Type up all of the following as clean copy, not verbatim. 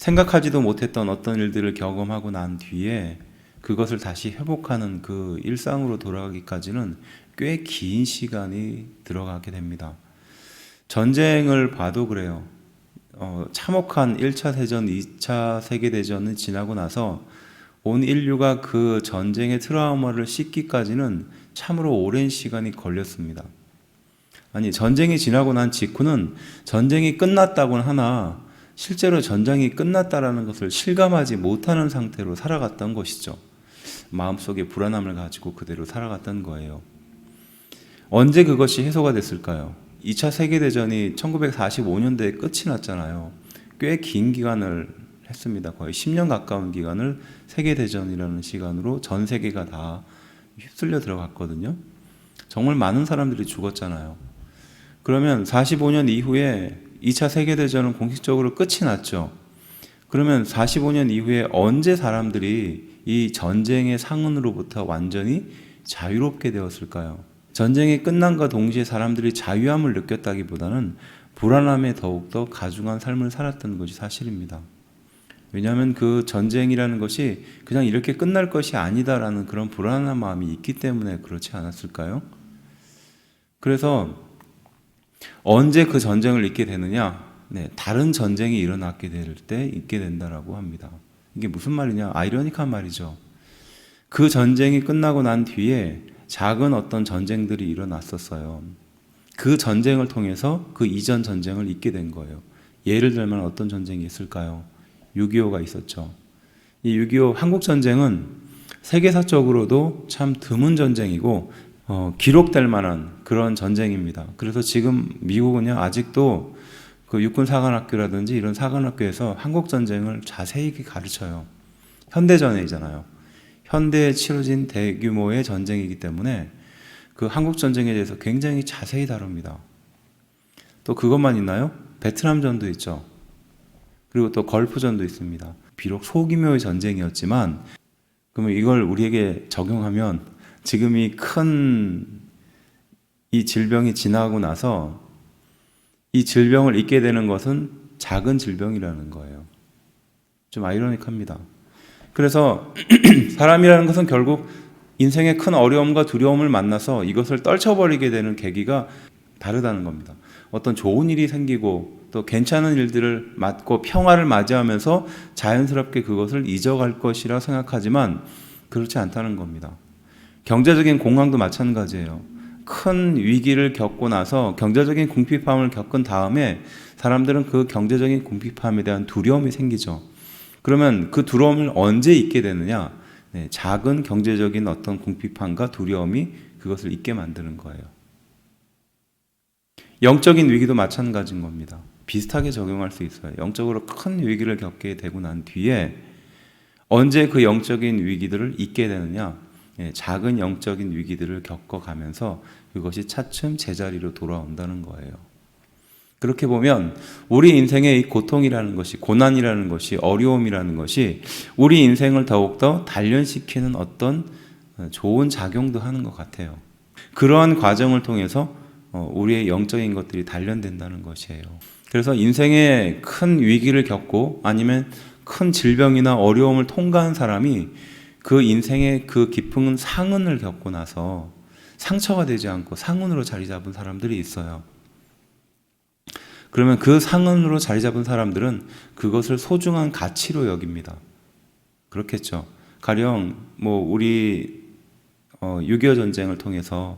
생각하지도 못했던 어떤 일들을 경험하고 난 뒤에 그것을 다시 회복하는 그 일상으로 돌아가기까지는 꽤 긴 시간이 들어가게 됩니다. 전쟁을 봐도 그래요. 참혹한 1차 세전, 2차 세계대전을 지나고 나서 온 인류가 그 전쟁의 트라우마를 씻기까지는 참으로 오랜 시간이 걸렸습니다. 아니, 전쟁이 지나고 난 직후는 전쟁이 끝났다고는 하나 실제로 전쟁이 끝났다라는 것을 실감하지 못하는 상태로 살아갔던 것이죠. 마음속에 불안함을 가지고 그대로 살아갔던 거예요. 언제 그것이 해소가 됐을까요? 2차 세계대전이 1945년대에 끝이 났잖아요. 꽤 긴 기간을 했습니다. 거의 10년 가까운 기간을 세계대전이라는 시간으로 전 세계가 다 휩쓸려 들어갔거든요. 정말 많은 사람들이 죽었잖아요. 그러면 45년 이후에 2차 세계대전은 공식적으로 끝이 났죠. 그러면 45년 이후에 언제 사람들이 이 전쟁의 상흔으로부터 완전히 자유롭게 되었을까요? 전쟁이 끝난과 동시에 사람들이 자유함을 느꼈다기보다는 불안함에 더욱더 가중한 삶을 살았던 것이 사실입니다. 왜냐하면 그 전쟁이라는 것이 그냥 이렇게 끝날 것이 아니다라는 그런 불안한 마음이 있기 때문에 그렇지 않았을까요? 그래서 언제 그 전쟁을 잊게 되느냐? 네, 다른 전쟁이 일어나게 될 때 잊게 된다라고 합니다. 이게 무슨 말이냐? 아이러니한 말이죠. 그 전쟁이 끝나고 난 뒤에 작은 어떤 전쟁들이 일어났었어요. 그 전쟁을 통해서 그 이전 전쟁을 잊게 된 거예요. 예를 들면 어떤 전쟁이 있을까요? 6.25가 있었죠. 이 6.25 한국전쟁은 세계사적으로도 참 드문 전쟁이고 기록될 만한 그런 전쟁입니다. 그래서 지금 미국은요, 아직도 그 육군사관학교라든지 이런 사관학교에서 한국전쟁을 자세히 가르쳐요. 현대전이잖아요. 현대에 치러진 대규모의 전쟁이기 때문에 그 한국전쟁에 대해서 굉장히 자세히 다룹니다. 또 그것만 있나요? 베트남전도 있죠. 그리고 또 걸프전도 있습니다. 비록 소규모의 전쟁이었지만 그러면 이걸 우리에게 적용하면 지금 이 질병이 지나고 나서 이 질병을 잊게 되는 것은 작은 질병이라는 거예요. 좀 아이러니합니다. 그래서 사람이라는 것은 결국 인생의 큰 어려움과 두려움을 만나서 이것을 떨쳐버리게 되는 계기가 다르다는 겁니다. 어떤 좋은 일이 생기고 또 괜찮은 일들을 맞고 평화를 맞이하면서 자연스럽게 그것을 잊어갈 것이라 생각하지만 그렇지 않다는 겁니다. 경제적인 공황도 마찬가지예요. 큰 위기를 겪고 나서 경제적인 궁핍함을 겪은 다음에 사람들은 그 경제적인 궁핍함에 대한 두려움이 생기죠. 그러면 그 두려움을 언제 잊게 되느냐? 네, 작은 경제적인 어떤 궁핍함과 두려움이 그것을 잊게 만드는 거예요. 영적인 위기도 마찬가지인 겁니다. 비슷하게 적용할 수 있어요. 영적으로 큰 위기를 겪게 되고 난 뒤에 언제 그 영적인 위기들을 잊게 되느냐? 작은 영적인 위기들을 겪어가면서 그것이 차츰 제자리로 돌아온다는 거예요. 그렇게 보면 우리 인생의 이 고통이라는 것이, 고난이라는 것이, 어려움이라는 것이 우리 인생을 더욱더 단련시키는 어떤 좋은 작용도 하는 것 같아요. 그러한 과정을 통해서 우리의 영적인 것들이 단련된다는 것이에요. 그래서 인생에 큰 위기를 겪고 아니면 큰 질병이나 어려움을 통과한 사람이 그 인생의 그 깊은 상흔을 겪고 나서 상처가 되지 않고 상흔으로 자리 잡은 사람들이 있어요. 그러면 그 상흔으로 자리 잡은 사람들은 그것을 소중한 가치로 여깁니다. 그렇겠죠. 가령 우리 6.25 전쟁을 통해서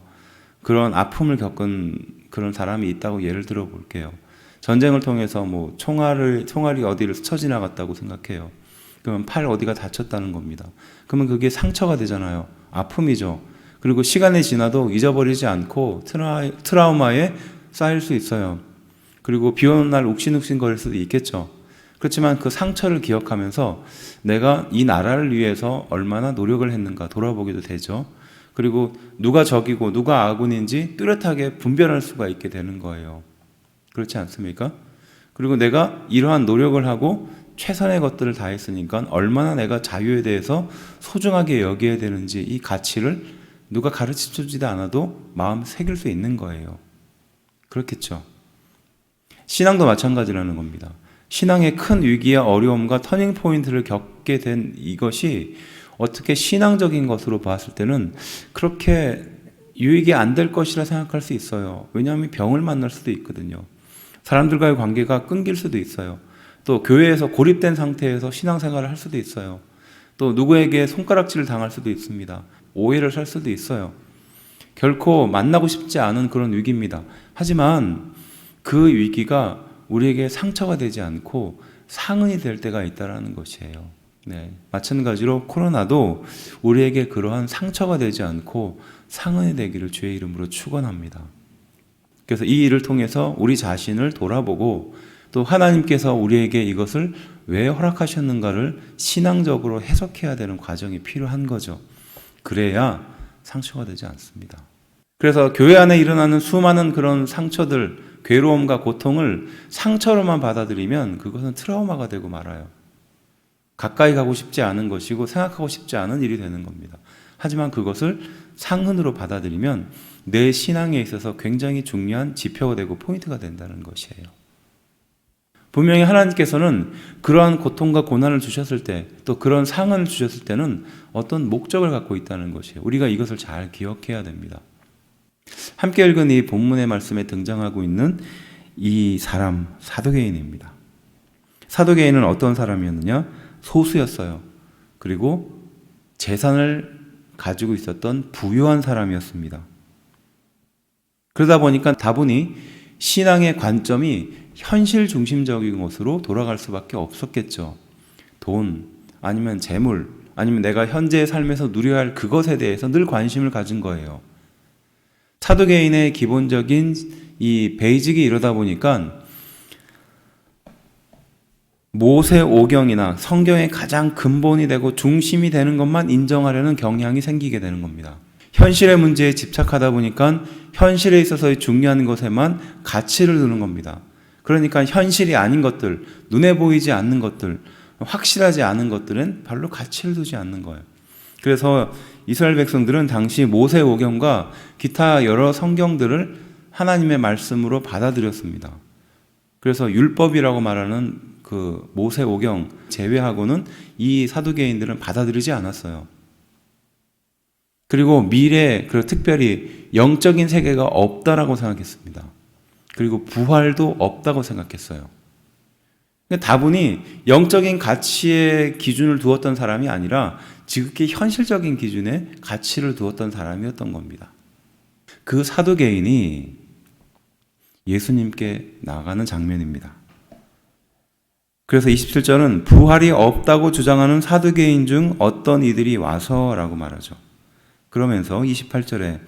그런 아픔을 겪은 그런 사람이 있다고 예를 들어 볼게요. 전쟁을 통해서 총알이 어디를 스쳐 지나갔다고 생각해요. 그러면 팔 어디가 다쳤다는 겁니다. 그러면 그게 상처가 되잖아요. 아픔이죠. 그리고 시간이 지나도 잊어버리지 않고 트라우마에 쌓일 수 있어요. 그리고 비 오는 날 욱신욱신 거릴 수도 있겠죠. 그렇지만 그 상처를 기억하면서 내가 이 나라를 위해서 얼마나 노력을 했는가 돌아보게도 되죠. 그리고 누가 적이고 누가 아군인지 뚜렷하게 분별할 수가 있게 되는 거예요. 그렇지 않습니까? 그리고 내가 이러한 노력을 하고 최선의 것들을 다했으니까 얼마나 내가 자유에 대해서 소중하게 여겨야 되는지 이 가치를 누가 가르쳐주지도 않아도 마음 새길 수 있는 거예요. 그렇겠죠. 신앙도 마찬가지라는 겁니다. 신앙의 큰 위기와 어려움과 터닝 포인트를 겪게 된 이것이 어떻게 신앙적인 것으로 봤을 때는 그렇게 유익이 안 될 것이라 생각할 수 있어요. 왜냐하면 병을 만날 수도 있거든요. 사람들과의 관계가 끊길 수도 있어요. 또 교회에서 고립된 상태에서 신앙생활을 할 수도 있어요. 또 누구에게 손가락질을 당할 수도 있습니다. 오해를 살 수도 있어요. 결코 만나고 싶지 않은 그런 위기입니다. 하지만 그 위기가 우리에게 상처가 되지 않고 상흔이 될 때가 있다는 것이에요. 네, 마찬가지로 코로나도 우리에게 그러한 상처가 되지 않고 상흔이 되기를 주의 이름으로 축원합니다. 그래서 이 일을 통해서 우리 자신을 돌아보고 또 하나님께서 우리에게 이것을 왜 허락하셨는가를 신앙적으로 해석해야 되는 과정이 필요한 거죠. 그래야 상처가 되지 않습니다. 그래서 교회 안에 일어나는 수많은 그런 상처들, 괴로움과 고통을 상처로만 받아들이면 그것은 트라우마가 되고 말아요. 가까이 가고 싶지 않은 것이고 생각하고 싶지 않은 일이 되는 겁니다. 하지만 그것을 상흔으로 받아들이면 내 신앙에 있어서 굉장히 중요한 지표가 되고 포인트가 된다는 것이에요. 분명히 하나님께서는 그러한 고통과 고난을 주셨을 때, 또 그런 상흔을 주셨을 때는 어떤 목적을 갖고 있다는 것이에요. 우리가 이것을 잘 기억해야 됩니다. 함께 읽은 이 본문의 말씀에 등장하고 있는 이 사람, 사도개인입니다. 사도개인은 어떤 사람이었느냐? 소수였어요. 그리고 재산을 가지고 있었던 부유한 사람이었습니다. 그러다 보니까 다분히 신앙의 관점이 현실 중심적인 것으로 돌아갈 수밖에 없었겠죠. 돈, 아니면 재물, 아니면 내가 현재의 삶에서 누려야 할 그것에 대해서 늘 관심을 가진 거예요. 사도개인의 기본적인 이 베이직이 이러다 보니까 모세오경이나 성경의 가장 근본이 되고 중심이 되는 것만 인정하려는 경향이 생기게 되는 겁니다. 현실의 문제에 집착하다 보니까 현실에 있어서의 중요한 것에만 가치를 두는 겁니다. 그러니까 현실이 아닌 것들, 눈에 보이지 않는 것들, 확실하지 않은 것들은 별로 가치를 두지 않는 거예요. 그래서 이스라엘 백성들은 당시 모세오경과 기타 여러 성경들을 하나님의 말씀으로 받아들였습니다. 그래서 율법이라고 말하는 그 모세오경 제외하고는 이 사두개인들은 받아들이지 않았어요. 그리고 미래, 그리고 특별히 영적인 세계가 없다라고 생각했습니다. 그리고 부활도 없다고 생각했어요. 다분히 영적인 가치의 기준을 두었던 사람이 아니라 지극히 현실적인 기준에 가치를 두었던 사람이었던 겁니다. 그 사두개인이 예수님께 나가는 장면입니다. 그래서 27절은 부활이 없다고 주장하는 사두개인 중 어떤 이들이 와서라고 말하죠. 그러면서 28절에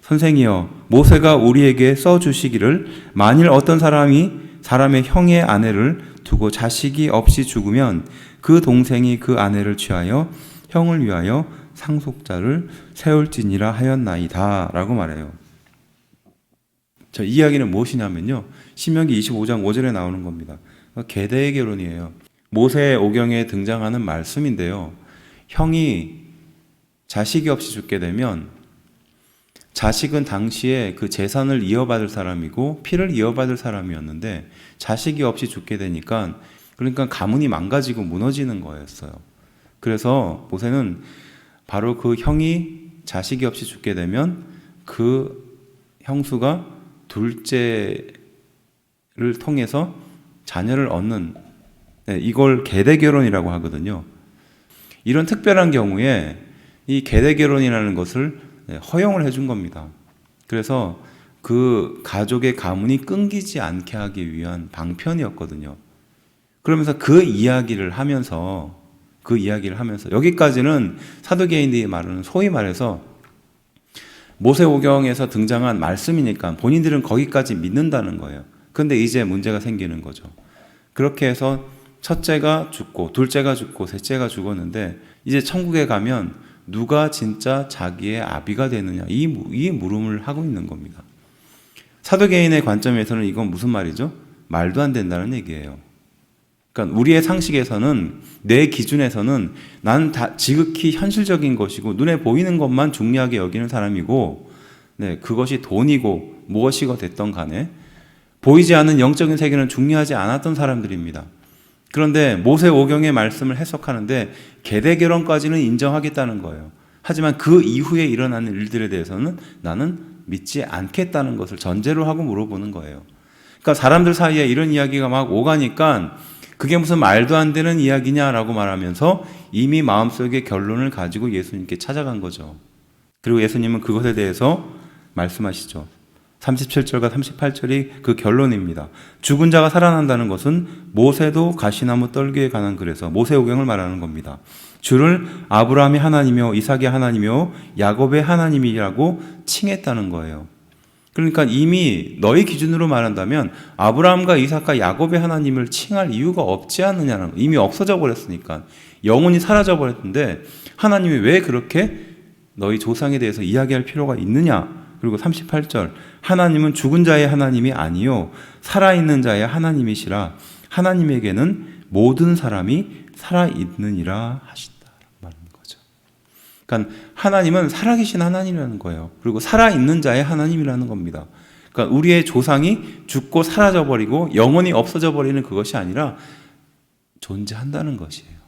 선생이여 모세가 우리에게 써주시기를 만일 어떤 사람이 사람의 형의 아내를 두고 자식이 없이 죽으면 그 동생이 그 아내를 취하여 형을 위하여 상속자를 세울지니라 하였나이다 라고 말해요. 이 이야기는 무엇이냐면요, 신명기 25장 5절에 나오는 겁니다. 계대의 결혼이에요. 모세오경에 등장하는 말씀인데요, 형이 자식이 없이 죽게 되면 자식은 당시에 그 재산을 이어받을 사람이고 피를 이어받을 사람이었는데 자식이 없이 죽게 되니까 그러니까 가문이 망가지고 무너지는 거였어요. 그래서 모세는 바로 그 형이 자식이 없이 죽게 되면 그 형수가 둘째를 통해서 자녀를 얻는, 이걸 계대결혼이라고 하거든요. 이런 특별한 경우에 이 계대결혼이라는 것을 허용을 해준 겁니다. 그래서 그 가족의 가문이 끊기지 않게 하기 위한 방편이었거든요. 그러면서 그 이야기를 하면서 여기까지는 사두개인들이 말하는 소위 말해서 모세오경에서 등장한 말씀이니까 본인들은 거기까지 믿는다는 거예요. 그런데 이제 문제가 생기는 거죠. 그렇게 해서 첫째가 죽고 둘째가 죽고 셋째가 죽었는데 이제 천국에 가면 누가 진짜 자기의 아비가 되느냐, 이 물음을 하고 있는 겁니다. 사두개인의 관점에서는 이건 무슨 말이죠? 말도 안 된다는 얘기예요. 그러니까 우리의 상식에서는, 내 기준에서는 나는 다 지극히 현실적인 것이고 눈에 보이는 것만 중요하게 여기는 사람이고, 그것이 돈이고 무엇이고 됐던 간에 보이지 않는 영적인 세계는 중요하지 않았던 사람들입니다. 그런데 모세오경의 말씀을 해석하는데 계대결혼까지는 인정하겠다는 거예요. 하지만 그 이후에 일어나는 일들에 대해서는 나는 믿지 않겠다는 것을 전제로 하고 물어보는 거예요. 그러니까 사람들 사이에 이런 이야기가 막 오가니까 그게 무슨 말도 안 되는 이야기냐라고 말하면서 이미 마음속에 결론을 가지고 예수님께 찾아간 거죠. 그리고 예수님은 그것에 대해서 말씀하시죠. 37절과 38절이 그 결론입니다. 죽은 자가 살아난다는 것은 모세도 가시나무 떨기에 관한 글에서 모세오경을 말하는 겁니다. 주를 아브라함의 하나님이요 이삭의 하나님이요 야곱의 하나님이라고 칭했다는 거예요. 그러니까 이미 너희 기준으로 말한다면 아브라함과 이삭과 야곱의 하나님을 칭할 이유가 없지 않느냐는, 이미 없어져 버렸으니까, 영혼이 사라져 버렸는데 하나님이 왜 그렇게 너희 조상에 대해서 이야기할 필요가 있느냐. 그리고 38절, 하나님은 죽은 자의 하나님이 아니요 살아있는 자의 하나님이시라. 하나님에게는 모든 사람이 살아있느니라 하신다 말하는 거죠. 그러니까 하나님은 살아계신 하나님이라는 거예요. 그리고 살아있는 자의 하나님이라는 겁니다. 그러니까 우리의 조상이 죽고 사라져 버리고 영원히 없어져 버리는 그것이 아니라 존재한다는 것이에요.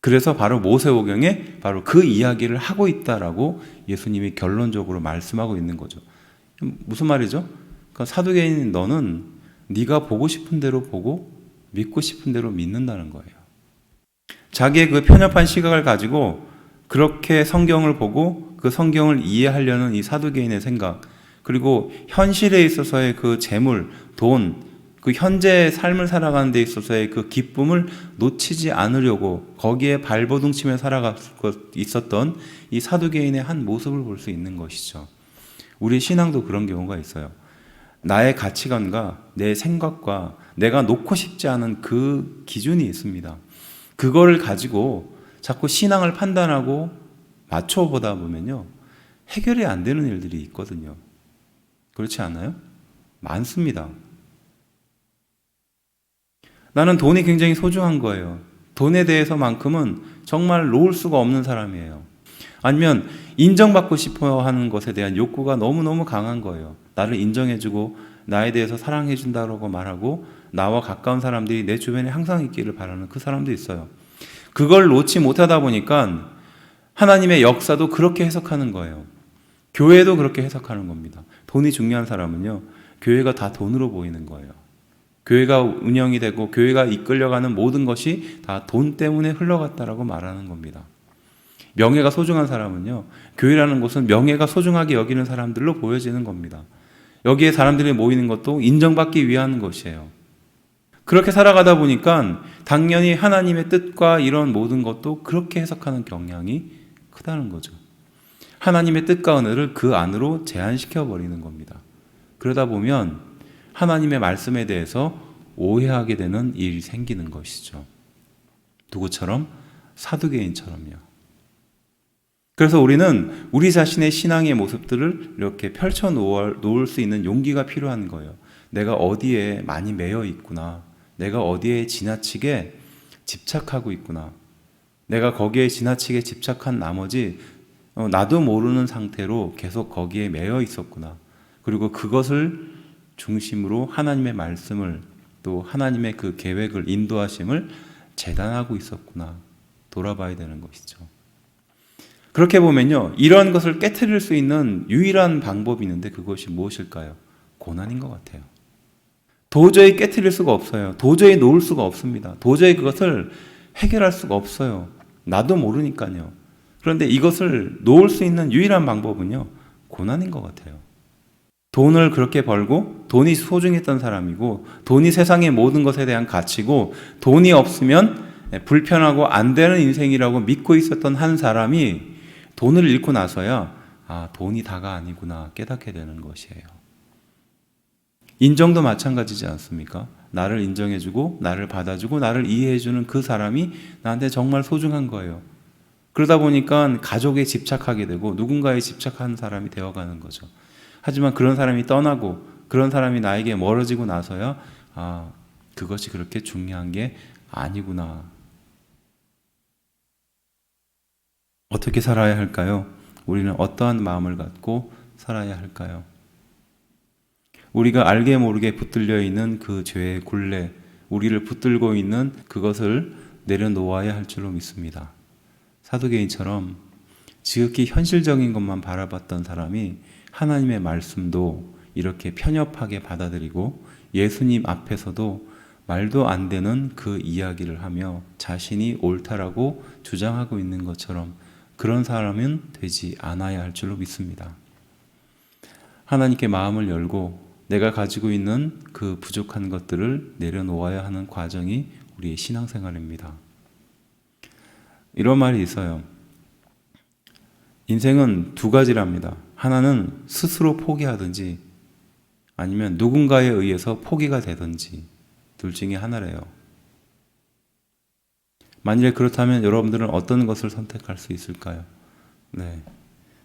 그래서 바로 모세오경에 바로 그 이야기를 하고 있다라고 예수님이 결론적으로 말씀하고 있는 거죠. 무슨 말이죠? 그러니까 사두개인 너는 네가 보고 싶은 대로 보고 믿고 싶은 대로 믿는다는 거예요. 자기의 그 편협한 시각을 가지고 그렇게 성경을 보고 그 성경을 이해하려는 이 사두개인의 생각, 그리고 현실에 있어서의 그 재물, 돈, 그 현재의 삶을 살아가는 데 있어서의 그 기쁨을 놓치지 않으려고 거기에 발버둥치며 살아갈 있었던 이 사두개인의 한 모습을 볼 수 있는 것이죠. 우리 신앙도 그런 경우가 있어요. 나의 가치관과 내 생각과 내가 놓고 싶지 않은 그 기준이 있습니다. 그거를 가지고 자꾸 신앙을 판단하고 맞춰보다 보면요, 해결이 안 되는 일들이 있거든요. 그렇지 않아요? 많습니다. 나는 돈이 굉장히 소중한 거예요. 돈에 대해서만큼은 정말 놓을 수가 없는 사람이에요. 아니면 인정받고 싶어 하는 것에 대한 욕구가 너무너무 강한 거예요. 나를 인정해주고 나에 대해서 사랑해준다고 말하고 나와 가까운 사람들이 내 주변에 항상 있기를 바라는 그 사람도 있어요. 그걸 놓지 못하다 보니까 하나님의 역사도 그렇게 해석하는 거예요. 교회도 그렇게 해석하는 겁니다. 돈이 중요한 사람은요, 교회가 다 돈으로 보이는 거예요. 교회가 운영이 되고 교회가 이끌려가는 모든 것이 다 돈 때문에 흘러갔다라고 말하는 겁니다. 명예가 소중한 사람은요, 교회라는 곳은 명예가 소중하게 여기는 사람들로 보여지는 겁니다. 여기에 사람들이 모이는 것도 인정받기 위한 것이에요. 그렇게 살아가다 보니까 당연히 하나님의 뜻과 이런 모든 것도 그렇게 해석하는 경향이 크다는 거죠. 하나님의 뜻과 은혜를 그 안으로 제한시켜 버리는 겁니다. 그러다 보면 하나님의 말씀에 대해서 오해하게 되는 일이 생기는 것이죠. 누구처럼? 사두개인처럼요. 그래서 우리는 우리 자신의 신앙의 모습들을 이렇게 펼쳐 놓을 수 있는 용기가 필요한 거예요. 내가 어디에 많이 매여 있구나. 내가 어디에 지나치게 집착하고 있구나. 내가 거기에 지나치게 집착한 나머지 나도 모르는 상태로 계속 거기에 매여 있었구나. 그리고 그것을 중심으로 하나님의 말씀을, 또 하나님의 그 계획을, 인도하심을 재단하고 있었구나. 돌아봐야 되는 것이죠. 그렇게 보면요, 이런 것을 깨트릴 수 있는 유일한 방법이 있는데 그것이 무엇일까요? 고난인 것 같아요. 도저히 깨트릴 수가 없어요. 도저히 놓을 수가 없습니다. 도저히 그것을 해결할 수가 없어요. 나도 모르니까요. 그런데 이것을 놓을 수 있는 유일한 방법은요, 고난인 것 같아요. 돈을 그렇게 벌고 돈이 소중했던 사람이고 돈이 세상의 모든 것에 대한 가치고 돈이 없으면 불편하고 안 되는 인생이라고 믿고 있었던 한 사람이 돈을 잃고 나서야 돈이 다가 아니구나 깨닫게 되는 것이에요. 인정도 마찬가지지 않습니까? 나를 인정해주고 나를 받아주고 나를 이해해주는 그 사람이 나한테 정말 소중한 거예요. 그러다 보니까 가족에 집착하게 되고 누군가에 집착하는 사람이 되어가는 거죠. 하지만 그런 사람이 떠나고 그런 사람이 나에게 멀어지고 나서야 그것이 그렇게 중요한 게 아니구나. 어떻게 살아야 할까요? 우리는 어떠한 마음을 갖고 살아야 할까요? 우리가 알게 모르게 붙들려 있는 그 죄의 굴레, 우리를 붙들고 있는 그것을 내려놓아야 할 줄로 믿습니다. 사도개인처럼 지극히 현실적인 것만 바라봤던 사람이 하나님의 말씀도 이렇게 편협하게 받아들이고 예수님 앞에서도 말도 안 되는 그 이야기를 하며 자신이 옳다라고 주장하고 있는 것처럼 그런 사람은 되지 않아야 할 줄로 믿습니다. 하나님께 마음을 열고 내가 가지고 있는 그 부족한 것들을 내려놓아야 하는 과정이 우리의 신앙생활입니다. 이런 말이 있어요. 인생은 두 가지랍니다. 하나는 스스로 포기하든지 아니면 누군가에 의해서 포기가 되든지 둘 중에 하나래요. 만일에 그렇다면 여러분들은 어떤 것을 선택할 수 있을까요? 네.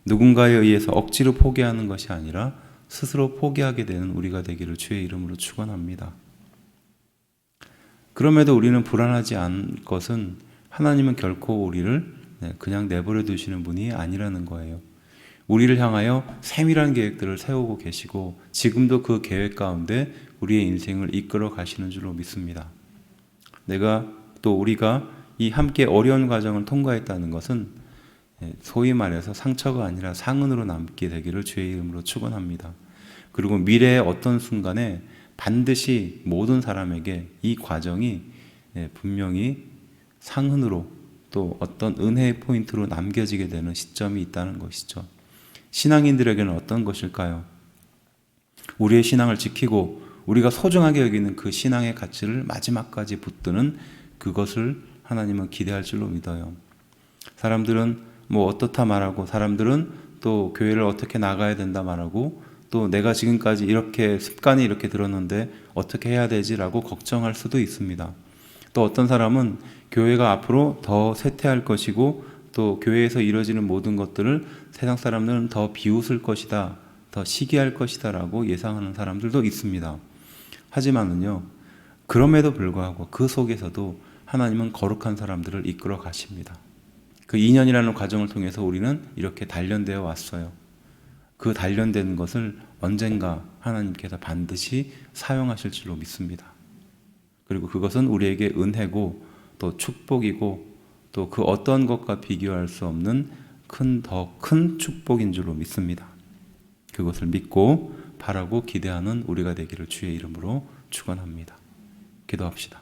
누군가에 의해서 억지로 포기하는 것이 아니라 스스로 포기하게 되는 우리가 되기를 주의 이름으로 축원합니다. 그럼에도 우리는 불안하지 않은 것은 하나님은 결코 우리를 그냥 내버려 두시는 분이 아니라는 거예요. 우리를 향하여 세밀한 계획들을 세우고 계시고 지금도 그 계획 가운데 우리의 인생을 이끌어 가시는 줄로 믿습니다. 우리가 이 함께 어려운 과정을 통과했다는 것은 소위 말해서 상처가 아니라 상흔으로 남게 되기를 주의 이름으로 축원합니다. 그리고 미래의 어떤 순간에 반드시 모든 사람에게 이 과정이 분명히 상흔으로 또 어떤 은혜의 포인트로 남겨지게 되는 시점이 있다는 것이죠. 신앙인들에게는 어떤 것일까요? 우리의 신앙을 지키고 우리가 소중하게 여기는 그 신앙의 가치를 마지막까지 붙드는 그것을 하나님은 기대할 줄로 믿어요. 사람들은 뭐 어떻다 말하고 사람들은 또 교회를 어떻게 나가야 된다 말하고 또 내가 지금까지 이렇게 습관이 이렇게 들었는데 어떻게 해야 되지라고 걱정할 수도 있습니다. 또 어떤 사람은 교회가 앞으로 더 쇠퇴할 것이고 또 교회에서 이루어지는 모든 것들을 세상 사람들은 더 비웃을 것이다, 더 시기할 것이다 라고 예상하는 사람들도 있습니다. 하지만은요, 그럼에도 불구하고 그 속에서도 하나님은 거룩한 사람들을 이끌어 가십니다. 그 2년이라는 과정을 통해서 우리는 이렇게 단련되어 왔어요. 그 단련된 것을 언젠가 하나님께서 반드시 사용하실 줄로 믿습니다. 그리고 그것은 우리에게 은혜고 또 축복이고 또 그 어떤 것과 비교할 수 없는 더 큰 축복인 줄로 믿습니다. 그것을 믿고 바라고 기대하는 우리가 되기를 주의 이름으로 축원합니다. 기도합시다.